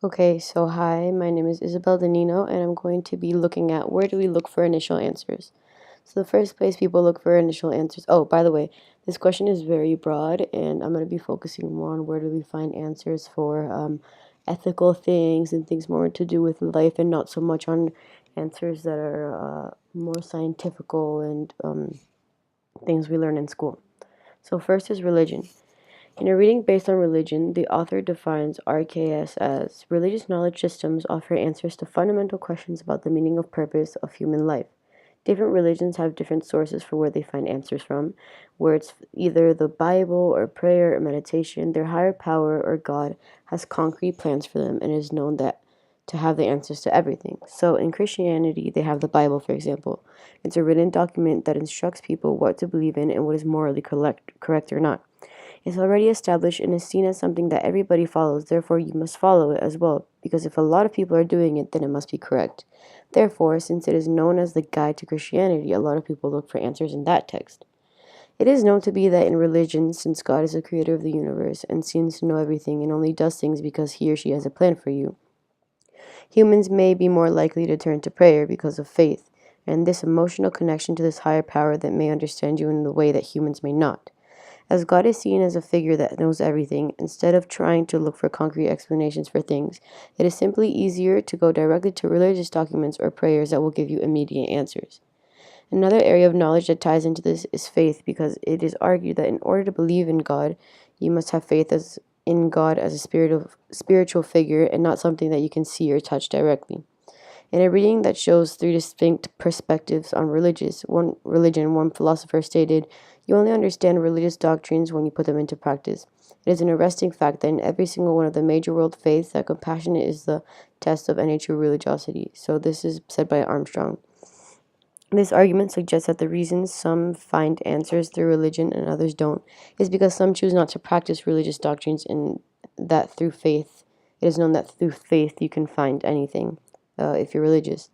Okay, so hi, my name is Isabel Danino, and I'm going to be looking at where do we look for initial answers. So, the first place people look for initial answers. Oh, by the way, this question is very broad, and I'm going to be focusing more on where do we find answers for ethical things and things more to do with life, and not so much on answers that are more scientifical and things we learn in school. So, first is religion. In a reading based on religion, the author defines RKS as religious knowledge systems offer answers to fundamental questions about the meaning of purpose of human life. Different religions have different sources for where they find answers from, where it's either the Bible or prayer or meditation. Their higher power or God has concrete plans for them and is known that to have the answers to everything. So in Christianity, they have the Bible, for example. It's a written document that instructs people what to believe in and what is morally correct or not. It's already established and is seen as something that everybody follows, therefore, you must follow it as well, because if a lot of people are doing it, then it must be correct. Therefore, since it is known as the guide to Christianity, a lot of people look for answers in that text. It is known to be that in religion, since God is the creator of the universe and seems to know everything and only does things because he or she has a plan for you, humans may be more likely to turn to prayer because of faith and this emotional connection to this higher power that may understand you in the way that humans may not. As God is seen as a figure that knows everything, instead of trying to look for concrete explanations for things, it is simply easier to go directly to religious documents or prayers that will give you immediate answers. Another area of knowledge that ties into this is faith, because it is argued that in order to believe in God, you must have faith as in God as a spiritual figure and not something that you can see or touch directly. In a reading that shows three distinct perspectives on religion, one philosopher stated, "You only understand religious doctrines when you put them into practice." It is an arresting fact that in every single one of the major world faiths, that compassion is the test of any true religiosity. So this is said by Armstrong. This argument suggests that the reason some find answers through religion and others don't is because some choose not to practice religious doctrines, and that through faith, it is known that through faith you can find anything if you're religious.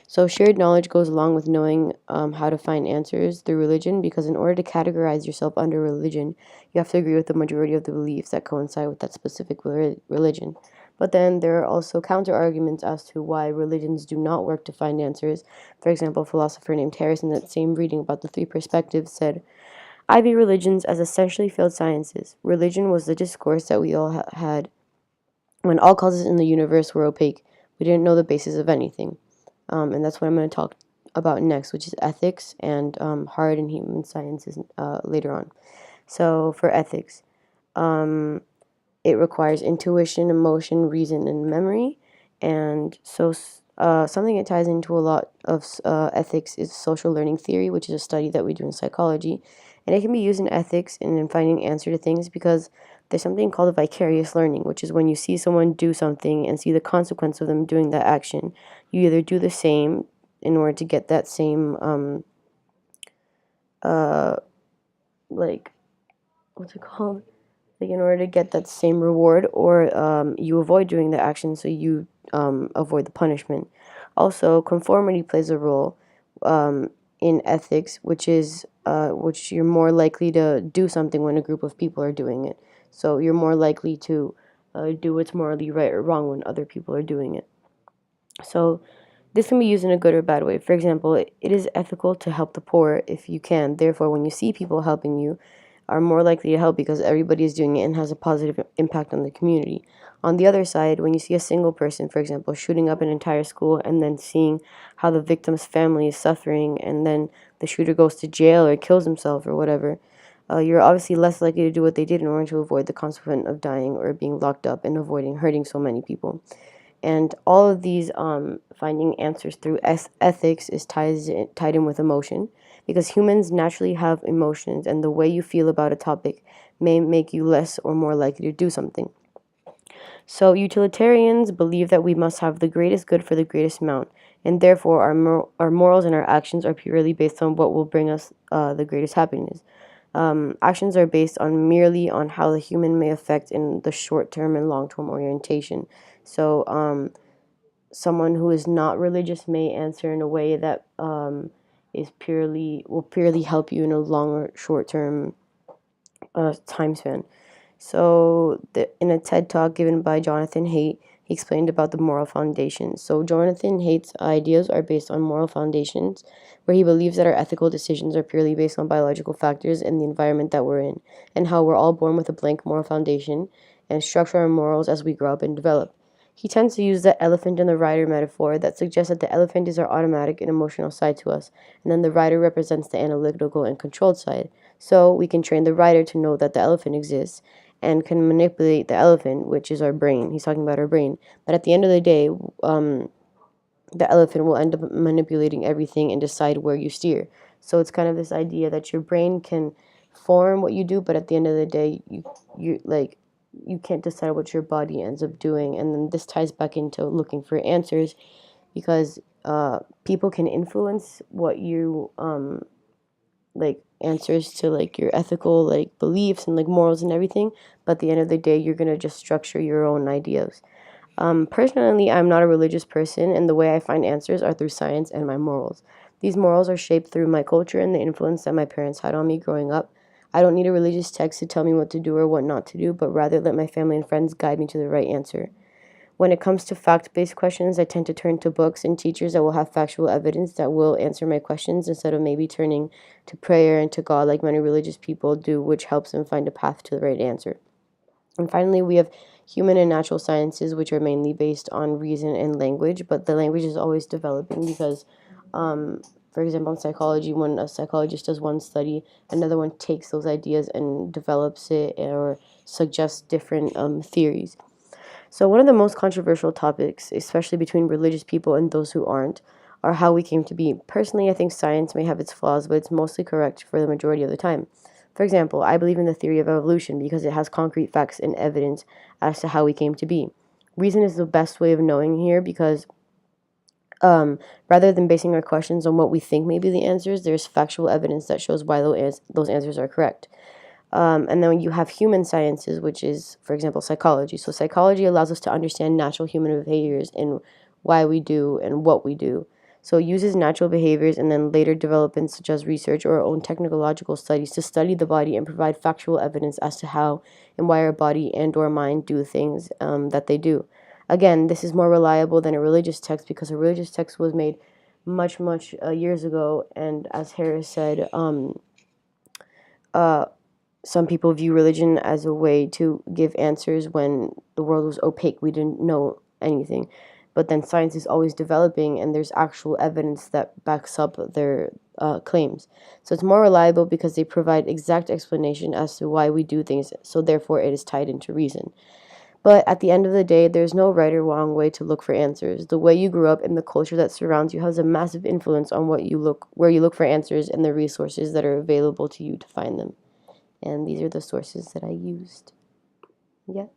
So, shared knowledge goes along with knowing how to find answers through religion, because in order to categorize yourself under religion, you have to agree with the majority of the beliefs that coincide with that specific religion. But then there are also counter arguments as to why religions do not work to find answers. For example, a philosopher named Harris, in that same reading about the three perspectives, said, "I view religions as essentially failed sciences. Religion was the discourse that we all had when all causes in the universe were opaque. We didn't know the basis of anything." And that's what I'm going to talk about next, which is ethics and hard and human sciences later on. So, for ethics, um, it requires intuition, emotion, reason, and memory. And so, something that ties into a lot of ethics is social learning theory, which is a study that we do in psychology. And it can be used in ethics and in finding answer to things, because there's something called a vicarious learning, which is when you see someone do something and see the consequence of them doing that action, you either do the same in order to get that same, uh, like, what's it called? Like, in order to get that same reward, or you avoid doing the action so you avoid the punishment. Also, conformity plays a role in ethics, which you're more likely to do something when a group of people are doing it. So you're more likely to do what's morally right or wrong when other people are doing it. So this can be used in a good or bad way. For example, it is ethical to help the poor if you can. Therefore, when you see people helping you, are more likely to help because everybody is doing it and has a positive impact on the community. On the other side, when you see a single person, for example, shooting up an entire school and then seeing how the victim's family is suffering, and then the shooter goes to jail or kills himself or whatever, you're obviously less likely to do what they did in order to avoid the consequence of dying or being locked up and avoiding hurting so many people. And all of these finding answers through ethics is tied in with emotion, because humans naturally have emotions, and the way you feel about a topic may make you less or more likely to do something. So utilitarians believe that we must have the greatest good for the greatest amount, and therefore our morals and our actions are purely based on what will bring us the greatest happiness. Actions are based on merely on how the human may affect in the short term and long term orientation. So someone who is not religious may answer in a way that is purely will purely help you in a long or short term time span. So, in a TED talk given by Jonathan Haidt, he explained about the moral foundation. So, Jonathan Haidt's ideas are based on moral foundations, where he believes that our ethical decisions are purely based on biological factors and the environment that we're in, and how we're all born with a blank moral foundation and structure our morals as we grow up and develop. He tends to use the elephant and the rider metaphor that suggests that the elephant is our automatic and emotional side to us, and then the rider represents the analytical and controlled side. So, we can train the rider to know that the elephant exists and can manipulate the elephant, which is our brain. He's talking about our brain. But at the end of the day, the elephant will end up manipulating everything and decide where you steer. So it's kind of this idea that your brain can form what you do, but at the end of the day, you can't decide what your body ends up doing. And then this ties back into looking for answers because people can influence what you like answers to like your ethical like beliefs and like morals and everything, but at the end of the day you're going to just structure your own ideas. Personally, I'm not a religious person, and the way I find answers are through science and my morals. These morals are shaped through my culture and the influence that my parents had on me growing up. I don't need a religious text to tell me what to do or what not to do, but rather let my family and friends guide me to the right answer. When it comes to fact based questions, I tend to turn to books and teachers that will have factual evidence that will answer my questions instead of maybe turning to prayer and to God like many religious people do, which helps them find a path to the right answer. And finally, we have human and natural sciences, which are mainly based on reason and language, but the language is always developing because, for example, in psychology, when a psychologist does one study, another one takes those ideas and develops it or suggests different theories. So, one of the most controversial topics, especially between religious people and those who aren't, are how we came to be. Personally, I think science may have its flaws, but it's mostly correct for the majority of the time. For example, I believe in the theory of evolution because it has concrete facts and evidence as to how we came to be. Reason is the best way of knowing here because rather than basing our questions on what we think may be the answers, there's factual evidence that shows why those answers are correct. And then you have human sciences, which is, for example, psychology. So psychology allows us to understand natural human behaviors and why we do and what we do. So it uses natural behaviors and then later developments such as research or our own technological studies to study the body and provide factual evidence as to how and why our body and or mind do things that they do. Again, this is more reliable than a religious text because a religious text was made much years ago, and as Harris said, uh, some people view religion as a way to give answers when the world was opaque. We didn't know anything. But then science is always developing, and there's actual evidence that backs up their claims. So it's more reliable because they provide exact explanation as to why we do things, so therefore it is tied into reason. But at the end of the day, there's no right or wrong way to look for answers. The way you grew up and the culture that surrounds you has a massive influence on where you look for answers and the resources that are available to you to find them. And these are the sources that I used. Yeah.